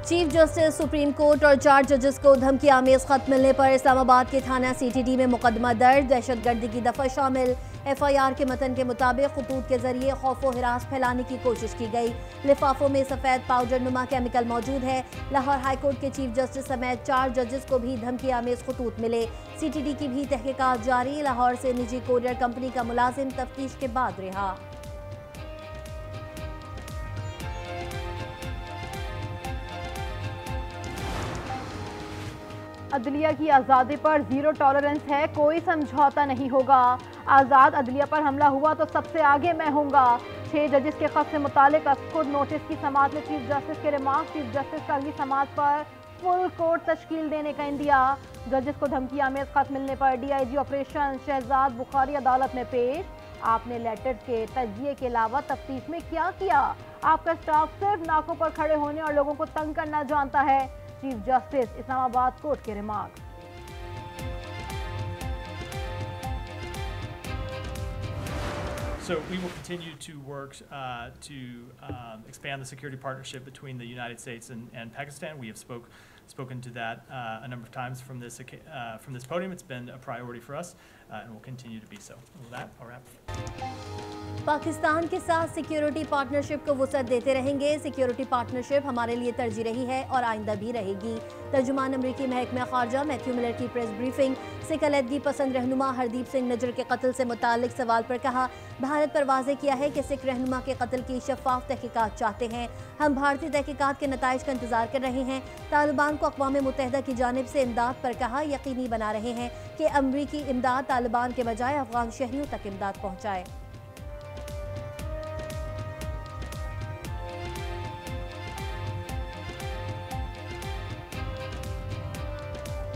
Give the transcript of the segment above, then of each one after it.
Chief justice supreme court और 4 जजेस को धमकी आमेज खत मिलने पर इस्लामाबाद के थाना CTD में मुकदमा दर्ज। दहशतगर्दी की दफा शामिल FIR के मतन के मुताबिक खतूत के जरिए खौफ व हिरास फैलाने की कोशिश की गई। लिफाफों में सफेद पाउडर नुमा केमिकल मौजूद है। लाहौर हाईकोर्ट के चीफ जस्टिस समेत 4 जजेस को भी धमकी आमेज खतूत मिले। CTD की भी तहकीकात जारी। लाहौर से निजी कोरियर कंपनी का मुलाजिम तफ्तीश के बाद रिहा। अदलिया की आज़ादी पर जीरो टॉलरेंस है, कोई समझौता नहीं होगा। आज़ाद अदलिया पर हमला हुआ तो सबसे आगे मैं हूँगा। 6 जजेस के खत से मुतालिक खुद नोटिस की समाअत में चीफ जस्टिस के रिमार्क। चीफ जस्टिस का अगली समाअत पर फुल कोर्ट तश्कील देने का इंदिया। जजेस को धमकी आमेज खत मिलने पर DIG ऑपरेशन शहजाद बुखारी अदालत में पेश। आपने लेटर के तजिए के अलावा तफ्तीश में क्या किया? आपका स्टाफ सिर्फ नाकों पर खड़े होने और लोगों को तंग करना जानता है। चीफ जस्टिस इस्लामाबाद कोर्ट के remark. So we will continue to work to expand the security partnership between the United States and Pakistan. We have spoken to that a number of times from this podium. It's been a priority for us and will continue to be so. With that, I'll wrap. Pakistan के साथ security partnership को वुसअत देते रहेंगे। Security partnership हमारे लिए तरजीह रही है और आइंदा भी रहेगी। तर्जुमान अमरीकी महकमा खारजा मैथ्यू मिलर की प्रेस ब्रीफिंग से कलीदगी पसंद रहनुमा हरदीप सिंह नजर के कत्ल से मुतालिक सवाल पर कहा, भारत पर वाज़ेह किया है कि सिख रहनुमा के कत्ल की शफाफ तहकीकात चाहते हैं। हम भारतीय तहकीकात के नताइज का इंतजार कर रहे हैं। तालिबान को अक़वाम मुत्तहिदा की जानिब से इमदाद पर कहा, यकीनी बना रहे हैं कि अमरीकी इमदाद तालिबान के बजाय अफगान शहरियों तक इमदाद पहुँचाए।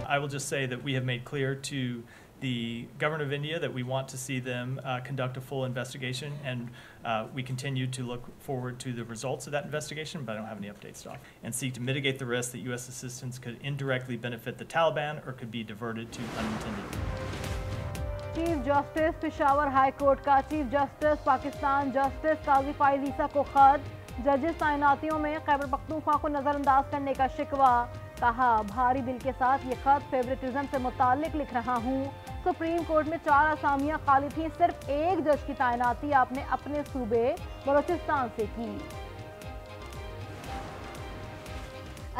I will just say that we have made clear to the government of India that we want to see them conduct a full investigation, and we continue to look forward to the results of that investigation, but I don't have any updates to offer, and seek to mitigate the risk that U.S. assistance could indirectly benefit the Taliban or could be diverted to unintended. Chief justice Peshawar high court का chief justice Pakistan justice काजी फाइज ईसा को खत। जजेस तैनातियों में खैबर पख्तूनख्वा को नज़रअंदाज करने का शिकवा। कहा, भारी दिल के साथ ये खत फेवरेटिज्म से मुतालिक लिख रहा हूँ। सुप्रीम कोर्ट में 4 असामियाँ खाली थी, सिर्फ एक जज की तैनाती आपने अपने सूबे बलोचिस्तान से की।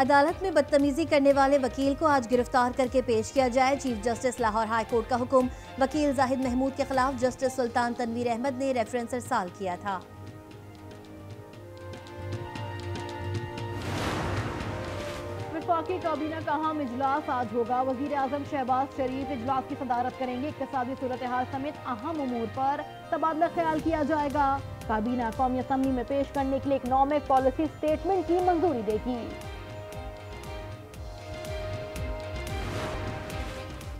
अदालत में बदतमीजी करने वाले वकील को आज गिरफ्तार करके पेश किया जाए। Chief justice Lahore high court का हुक्म। वकील जाहिद महमूद के खिलाफ जस्टिस सुल्तान तनवीर अहमद ने रेफरेंस इरसाल किया था। वफाकी काबीना का अहम इजलास आज होगा। वजीर आजम शहबाज शरीफ इजलास की सदारत करेंगे। इक्तिसादी सूरत हाल समेत अहम उमूर पर तबादला ख्याल किया जाएगा। काबीना कौमी असम्बली में पेश करने के लिए इकनॉमिक पॉलिसी स्टेटमेंट की मंजूरी देगी।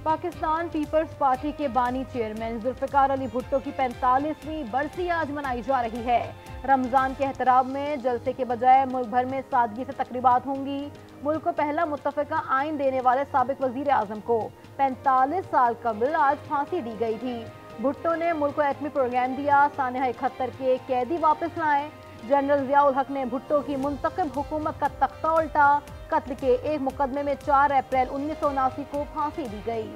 पाकिस्तान पीपल्स पार्टी के बानी चेयरमैन जुल्फिकार अली भुट्टो की 45वीं बरसी आज मनाई जा रही है। रमजान के एहतराम में जलसे के बजाय मुल्क भर में सादगी से तकरीबात होंगी। मुल्क को पहला मुत्तफ़िका आइन देने वाले साबिक वजीर आजम को 45 साल कबल आज फांसी दी गई थी। भुट्टो ने मुल्क को एटमी प्रोग्राम दिया। सानहा 71 के कैदी वापस लाए। जनरल ज़ियाउल हक ने भुट्टो की मुंतखब हुकूमत का तख्ता उल्टा। कत्ल के एक मुकदमे में 4 अप्रैल 1979 को फांसी दी गई।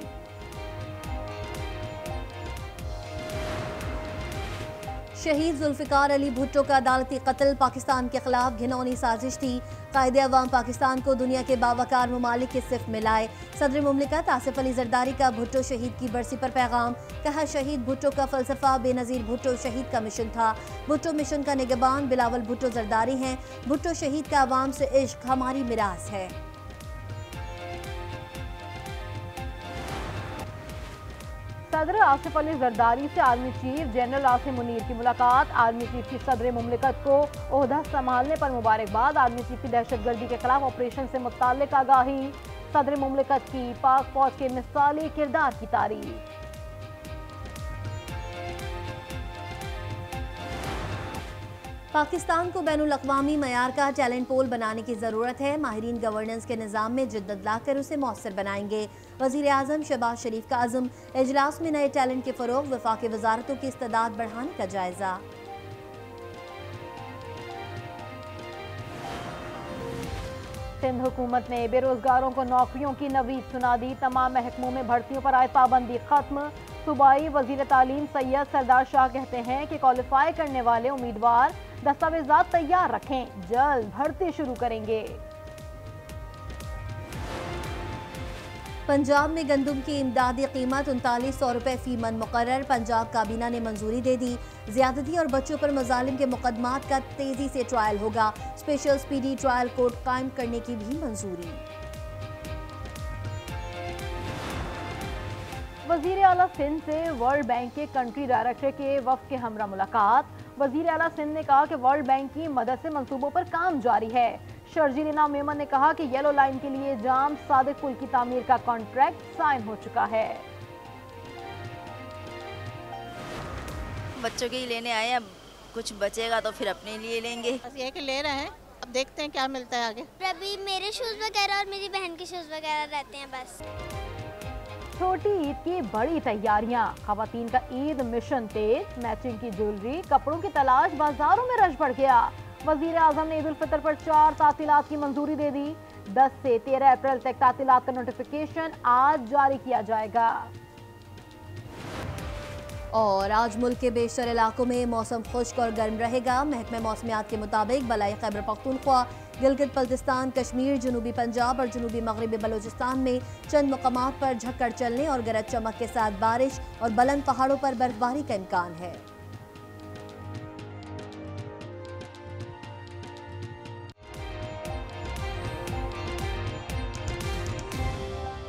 शहीद जुल्फिकार अली भुट्टो का अदालती कत्ल पाकिस्तान के खिलाफ घिनौनी साजिश थी। कायदे अवाम पाकिस्तान को दुनिया के बावकार ममालिक के सिफ में लाए। सदर मुमलिकत आसिफ अली जरदारी का भुट्टो शहीद की बरसी पर पैगाम। कहा, शहीद भुट्टो का फलसफा बेनज़ीर भुट्टो शहीद का मिशन था। भुट्टो मिशन का निगहबान बिलावल भुट्टो जरदारी हैं। भुट्टो शहीद का अवाम से इश्क हमारी मिरास है। सदर आसिफ अली जरदारी से army chief general Asim Munir की मुलाकात। आर्मी चीफ की सदर मुमलिकत को ओहदा संभालने पर मुबारकबाद। आर्मी चीफ की दहशतगर्दी के खिलाफ ऑपरेशन से मुताल्लिक आगाही। सदर मुमलिकत की पाक फौज के मिसाली किरदार की तारीफ। पाकिस्तान को बैनुल अक़वामी मयार का टैलेंट पोल बनाने की ज़रूरत है। माहिरीन गवर्नेंस के निज़ाम में जिद्दत लाकर उसे मौसर बनाएंगे। वज़ीर आज़म शहबाज शरीफ का अज़म। इजलास में नए टैलेंट के फ़रोग़ वफाकी वज़ारतों की इस्तेदाद बढ़ाने का जायज़ा। सिंध हुकूमत ने बेरोजगारों को नौकरियों की नवीद सुना दी। तमाम महकमों में भर्तियों पर आए पाबंदी खत्म। सूबाई वजीर तालीम सैयद सरदार शाह कहते हैं कि क्वालिफाई करने वाले उम्मीदवार दस्तावेजात तैयार रखें, जल्द भर्ती शुरू करेंगे। पंजाब में गंदम की इमदादी कीमत 3900 रुपये फी मन मुकर्रर। पंजाब काबीना ने मंजूरी दे दी। ज्यादती और बच्चों पर मजालिम के मुकदमात का तेजी से ट्रायल होगा। स्पेशल स्पीडी ट्रायल कोर्ट कायम करने की भी मंजूरी। वजीर आला सिंध से वर्ल्ड बैंक के कंट्री डायरेक्टर के वफ्द के हमरा मुलाकात। वजीर आला सिंध ने कहा कि वर्ल्ड बैंक की मदद से मंसूबों पर काम जारी है। शर्जील इनाम मेमन ने कहा कि येलो लाइन के लिए जाम सादिक पुल की तामीर का कॉन्ट्रैक्ट साइन हो चुका है। बच्चों के ही लेने आए, अब कुछ बचेगा तो फिर अपने लिए लेंगे। बस ये कि ले रहे हैं, अब देखते हैं क्या मिलता है आगे। अभी मेरे शूज वगैरह और मेरी बहन के शूज वगैरह रहते हैं बस। छोटी ईद की बड़ी तैयारियां, खवातीन का ईद मिशन तेज। मैचिंग की ज्वेलरी, कपड़ों की तलाश, बाजारों में रश बढ़ गया। वजीर आजम ने ईद उल फितर पर 4 तातीलात की मंजूरी दे दी। 10 से 13 अप्रैल तक तातीलात का नोटिफिकेशन आज जारी किया जाएगा। और आज मुल्क के बेशतर इलाकों में मौसम खुश्क और गर्म रहेगा। महकमे मौसमियात के मुताबिक बलाई खैबर पख्तूनख्वा, गिलगित बल्तिस्तान, कश्मीर, जनूबी पंजाब और जनूबी मगरबी बलूचिस्तान में चंद मकामात पर झक्कड़ चलने और गरज चमक के साथ बारिश और बुलंद पहाड़ों पर बर्फबारी का इम्कान है।